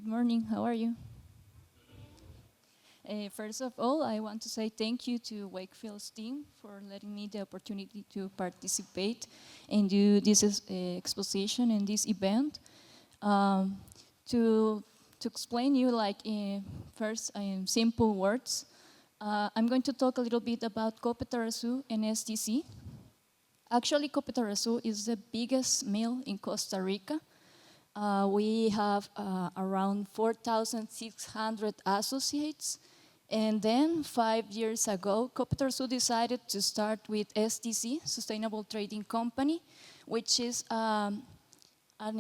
Good morning, how are you? First of all, I want to say thank you to Wakefield's team for letting me the opportunity to participate and do this exposition and this event. Um, to explain you like first in simple words, I'm going to talk a little bit about Coopetarrazú and STC. Actually, Coopetarrazú is the biggest mill in Costa Rica. We have around 4,600 associates. And then 5 years ago, Coopetarrazú decided to start with STC, Sustainable Trading Company, which is a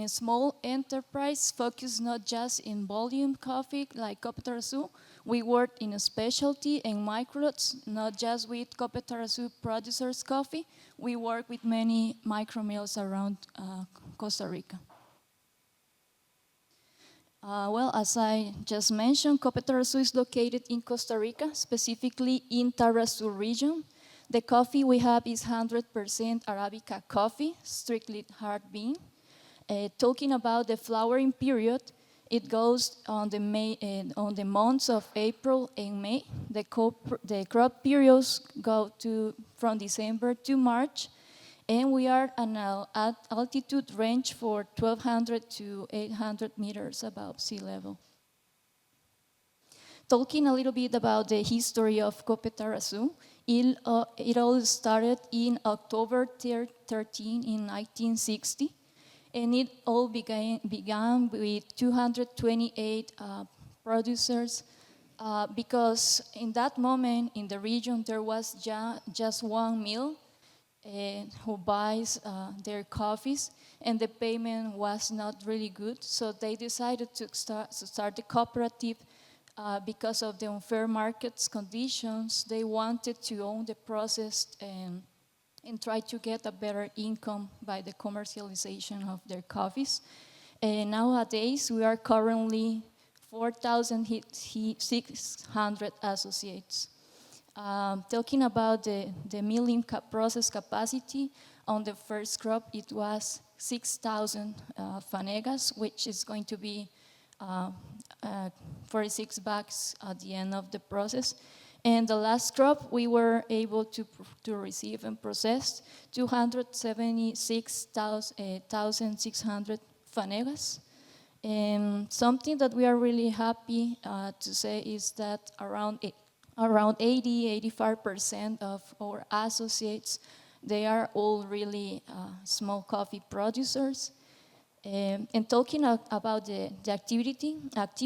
small enterprise focused not just in volume coffee like Coopetarrazú. We work in a specialty and microlots, not just with Coopetarrazú producers coffee. We work with many micro mills around Costa Rica. Well, as I just mentioned, Coopetarrazú is located in Costa Rica, specifically in Tarrazú region. The coffee we have is 100% Arabica coffee, strictly hard bean. Talking about the flowering period, it goes on on the months of April and May. The crop periods go from December to March. And we are at altitude range for 1,200 to 800 meters above sea level. Talking a little bit about the history of Coopetarrazú, it all started in October 13 in 1960, and it all began with 228 producers because in that moment in the region there was just one mill who buys their coffees, and the payment was not really good. So they decided to start the cooperative because of the unfair market conditions. They wanted to own the process and try to get a better income by the commercialization of their coffees. And nowadays, we are currently 4,600 associates. Talking about the milling process capacity, on the first crop it was 6,000 fanegas, which is going to be 46 bags at the end of the process. And the last crop we were able to receive and process 276,600 fanegas. And something that we are really happy to say is that around 80–85% of our associates, they are all really small coffee producers. And talking about the activity at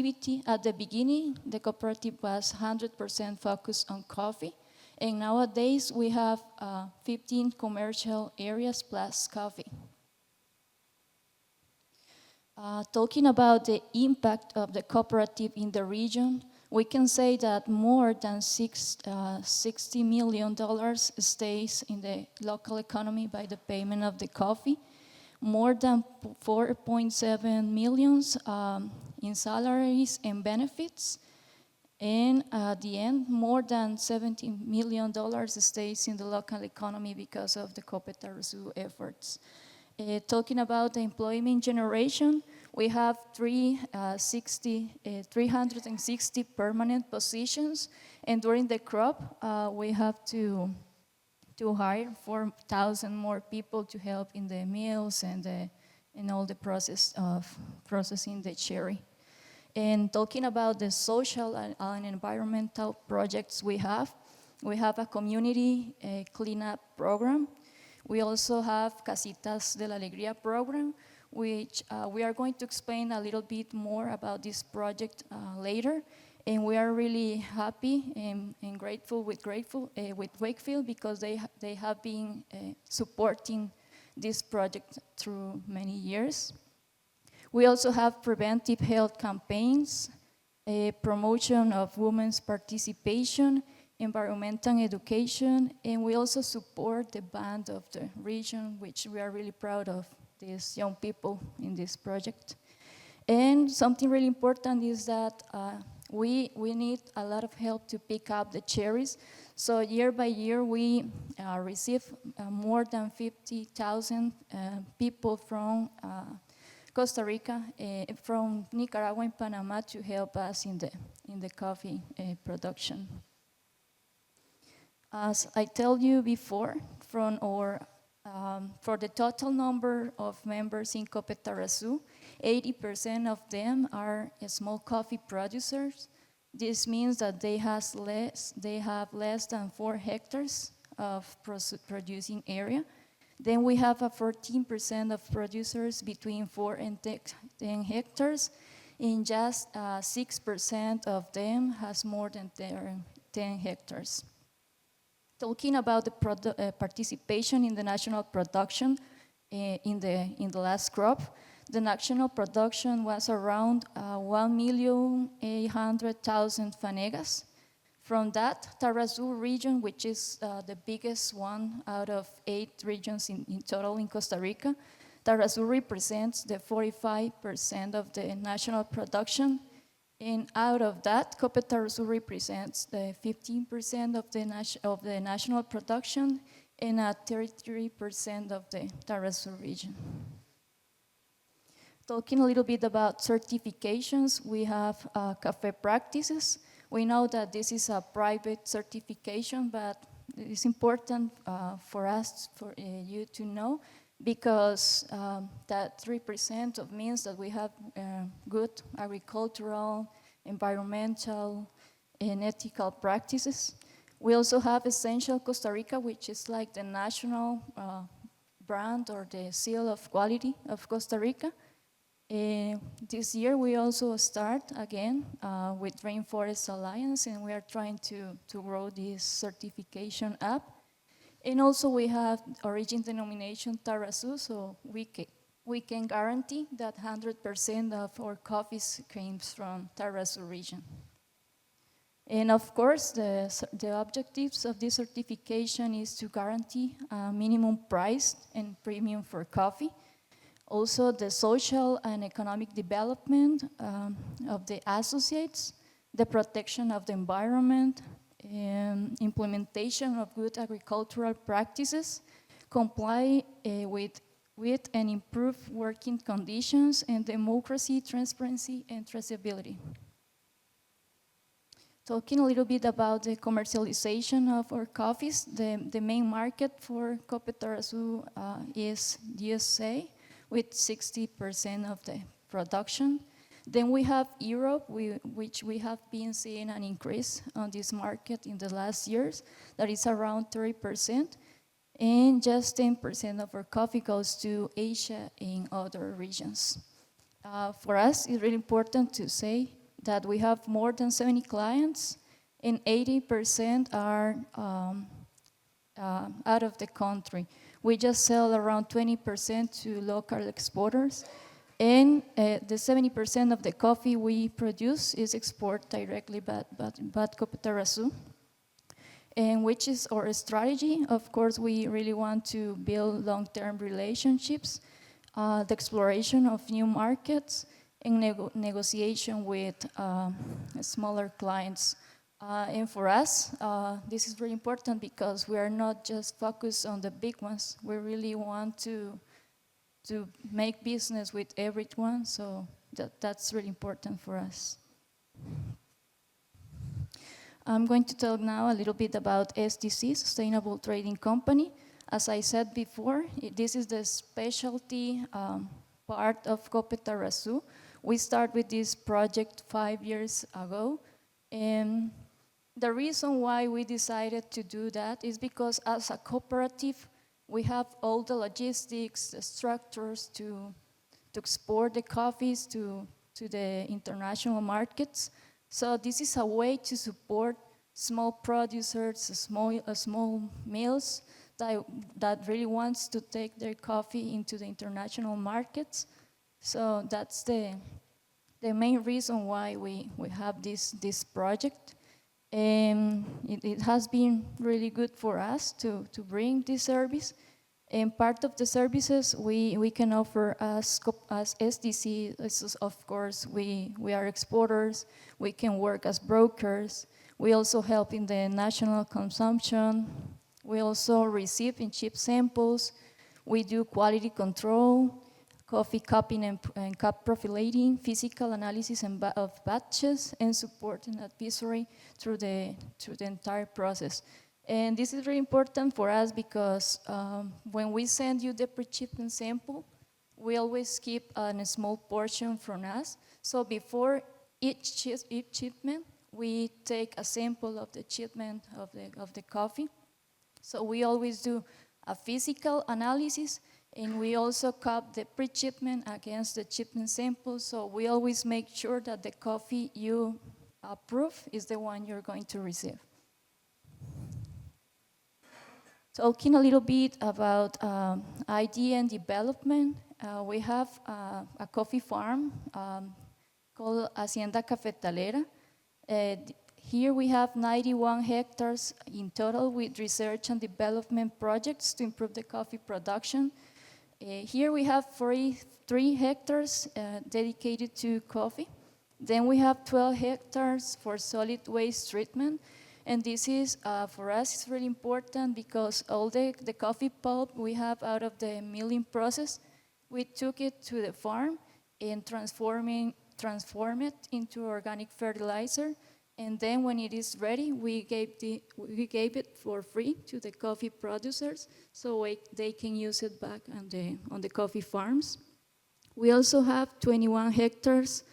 the beginning, the cooperative was 100% focused on coffee. And nowadays we have 15 commercial areas plus coffee. Talking about the impact of the cooperative in the region, we can say that more than $60 million stays in the local economy by the payment of the coffee, more than 4.7 million in salaries and benefits, and at the end, more than $70 million stays in the local economy because of the Coopetarrazú efforts. Talking about the employment generation, we have 360 permanent positions, and during the crop, we have to hire 4,000 more people to help in the mills and in all the process of processing the cherry. And talking about the social and environmental projects we have a community cleanup program. We also have Casitas de la Alegría program, which we are going to explain a little bit more about this project later. And we are really happy and grateful with Wakefield because they have been supporting this project through many years. We also have preventive health campaigns, promotion of women's participation, environmental education, and we also support the band of the region, which we are really proud of these young people in this project. And something really important is that we need a lot of help to pick up the cherries. So year by year, we receive more than 50,000 people from Costa Rica, from Nicaragua and Panama to help us in the coffee production. As I told you before, for the total number of members in Coopetarrazú, 80% of them are small coffee producers. This means that they have less than 4 hectares of producing area. Then we have a 14% of producers between 4 and 10 hectares, and just 6% of them has more than 10 hectares. Talking about the participation in the national production in the last crop, the national production was around 1,800,000 fanegas. From that, Tarrazú region, which is the biggest one out of 8 regions in total in Costa Rica, Tarrazú represents the 45% of the national production. And out of that, Coopetarrazú represents the 15% of the national production and 33% of the Tarrazú region. Talking a little bit about certifications, we have cafe practices. We know that this is a private certification, but it is important for you to know, because that represents means that we have good agricultural, environmental, and ethical practices. We also have Essential Costa Rica, which is like the national brand or the seal of quality of Costa Rica. This year we also start again with Rainforest Alliance, and we are trying to grow this certification up. And also we have origin denomination Tarrazú, so we can guarantee that 100% of our coffees comes from Tarrazú region. And of course, the objectives of this certification is to guarantee a minimum price and premium for coffee. Also, the social and economic development of the associates, the protection of the environment, implementation of good agricultural practices, comply with and improve working conditions, and democracy, transparency, and traceability. Talking a little bit about the commercialization of our coffees, the main market for Coopetarrazú is USA, with 60% of the production. Then we have Europe, which we have been seeing an increase on this market in the last years. That is around 30%. And just 10% of our coffee goes to Asia and other regions. For us, it's really important to say that we have more than 70 clients, and 80% are out of the country. We just sell around 20% to local exporters. And the 70% of the coffee we produce is exported directly by Coopetarrazú. And which is our strategy? Of course, we really want to build long-term relationships, the exploration of new markets, and negotiation with smaller clients. And for us, this is really important because we are not just focused on the big ones. We really want to make business with everyone, so that's really important for us. I'm going to talk now a little bit about STC, Sustainable Trading Company. As I said before, this is the specialty part of Coopetarrazú. We started with this project 5 years ago, and the reason why we decided to do that is because as a cooperative, we have all the logistics, the structures to export the coffees to the international markets. So this is a way to support small producers, small mills that really wants to take their coffee into the international markets. So that's the main reason why we have this project. And it has been really good for us to bring this service. And part of the services we can offer as STC, of course, we are exporters, we can work as brokers, we also help in the national consumption, we also receive and ship samples, we do quality control, coffee cupping and cup profilating, physical analysis of batches, and supporting advisory through the entire process. And this is really important for us because when we send you the pre-shipment sample, we always keep a small portion from us. So before each shipment, we take a sample of the shipment of the coffee. So we always do a physical analysis, and we also cup the pre-shipment against the shipment sample. So we always make sure that the coffee you approve is the one you're going to receive. Talking a little bit about idea and development, we have a coffee farm called Hacienda Cafetalera. Here we have 91 hectares in total with research and development projects to improve the coffee production. Here we have 43 hectares dedicated to coffee. Then we have 12 hectares for solid waste treatment. And this is, for us, it's really important because all the coffee pulp we have out of the milling process, we took it to the farm and transform it into organic fertilizer. And then when it is ready, we gave it for free to the coffee producers so they can use it back on the coffee farms. We also have 21 hectares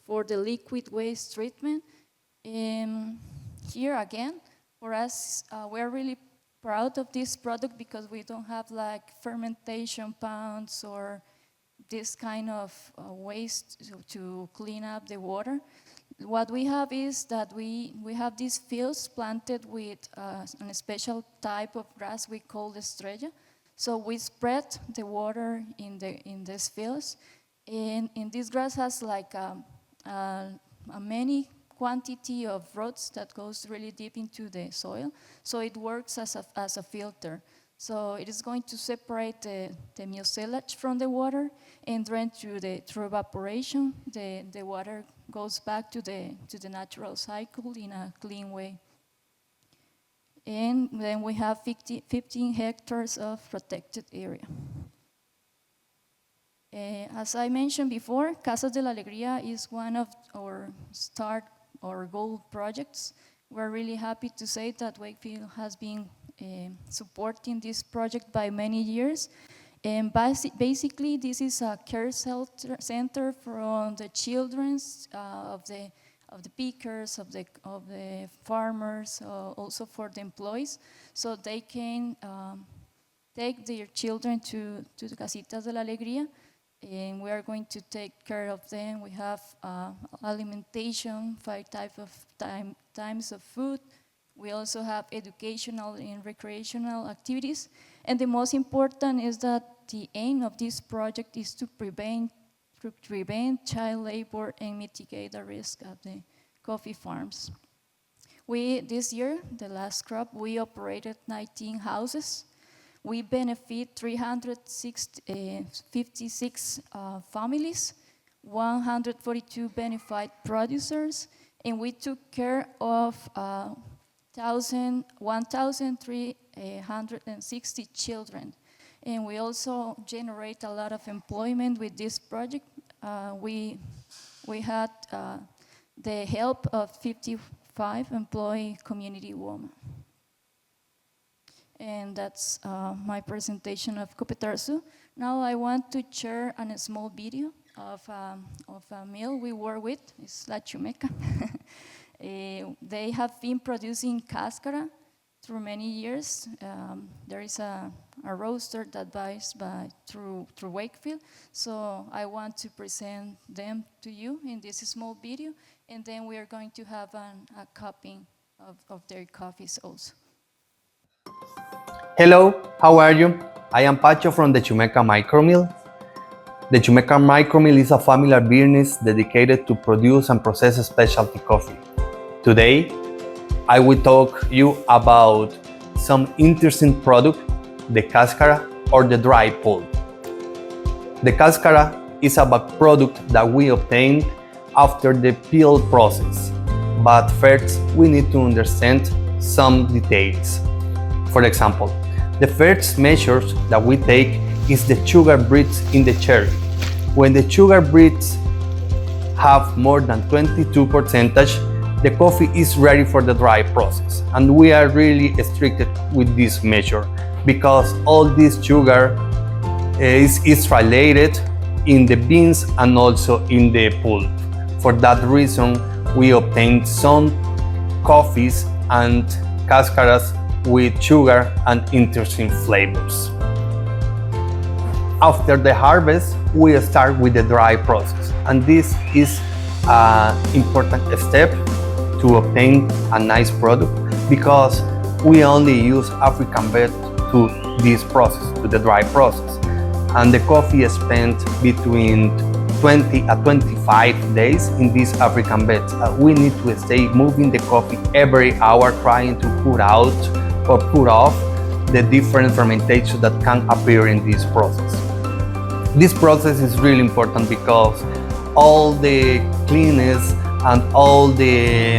for the liquid waste treatment. And here again, for us, we're really proud of this product because we don't have like fermentation ponds or this kind of waste to clean up the water. What we have is that we have these fields planted with a special type of grass we call the estrella. So we spread the water in these fields, and this grass has like a many quantity of roots that goes really deep into the soil, so it works as a filter. So it is going to separate the mucilage from the water, and then through evaporation, the water goes back to the natural cycle in a clean way. And then we have 15 hectares of protected area. As I mentioned before, Casas de la Alegría is one of our goal projects. We're really happy to say that Wakefield has been supporting this project by many years. And basically, this is a care center for the children of the pickers, of the farmers, also for the employees, so they can take their children to the Casitas de la Alegría, and we are going to take care of them. We have alimentation, 5 times of food. We also have educational and recreational activities. And the most important is that the aim of this project is to prevent child labor and mitigate the risk of the coffee farms. This year, the last crop, we operated 19 houses. We benefit 356 families, 142 benefited producers, and we took care of 1,360 children. And we also generate a lot of employment with this project. We had the help of 55 employee community women. And that's my presentation of Coopetarrazú. Now I want to share a small video of a mill we work with. It's La Chumeca. They have been producing Cáscara through many years. There is a roaster that buys through Wakefield. So I want to present them to you in this small video, and then we are going to have a cupping of their coffees also. Hello, how are you? I am Pacho from the Chumeca Micromill. The Chumeca Micromill is a family business dedicated to produce and process specialty coffee. Today, I will talk you about some interesting product, the Cáscara or the dry pulp. The Cáscara is a byproduct that we obtain after the peel process, but first we need to understand some details. For example, the first measure that we take is the sugar bits in the cherry. When the sugar beets have more than 22%, the coffee is ready for the dry process. And we are really strict with this measure because all this sugar is related in the beans and also in the pulp. For that reason, we obtain some coffees and cáscaras with sugar and interesting flavors. After the harvest, we start with the dry process, and this is an important step to obtain a nice product because we only use African beet to this process, to the dry process. And the coffee is spent between 20 and 25 days in these African beds. We need to stay moving the coffee every hour, trying to put out or put off the different fermentation that can appear in this process. This process is really important because all the cleanness and all the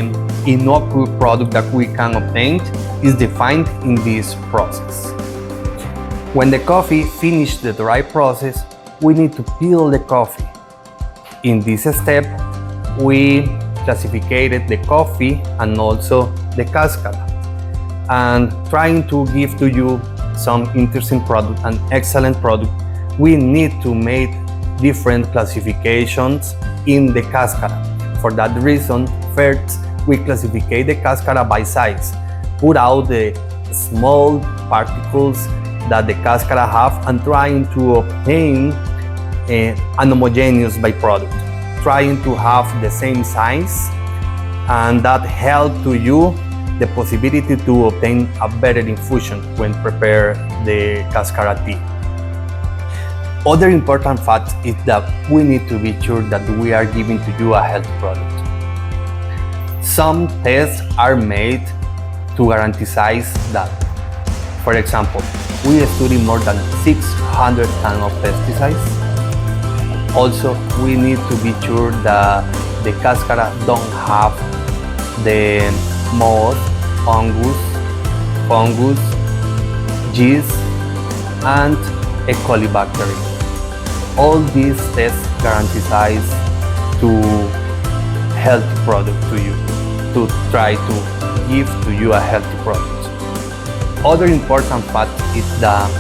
innocuous product that we can obtain is defined in this process. When the coffee finishes the dry process, we need to peel the coffee. In this step, we classified the coffee and also the cáscara, and trying to give to you some interesting product and excellent product, we need to make different classifications in the cáscara. For that reason, first we classify the cáscara by size, put out the small particles that the cáscara have and trying to obtain an homogeneous byproduct, trying to have the same size, and that help to you the possibility to obtain a better infusion when prepare the cáscara tea. Other important fact is that we need to be sure that we are giving to you a healthy product. Some tests are made to guarantee that. For example, we study more than 600 tons of pesticides. Also, we need to be sure that the cáscara don't have the mold, fungus, yeast, and E. coli bacteria. All these tests guarantee to healthy product to you, to try to give to you a healthy product. Other important fact is that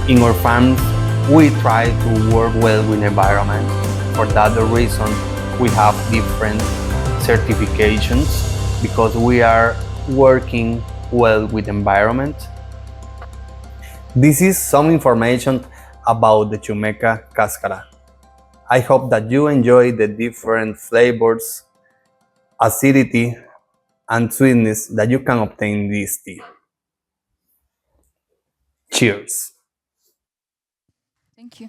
in our farms we try to work well with the environment. For that reason, we have different certifications because we are working well with the environment. This is some information about the Chumeca Cáscara. I hope that you enjoy the different flavors, acidity, and sweetness that you can obtain in this tea. Cheers! Thank you.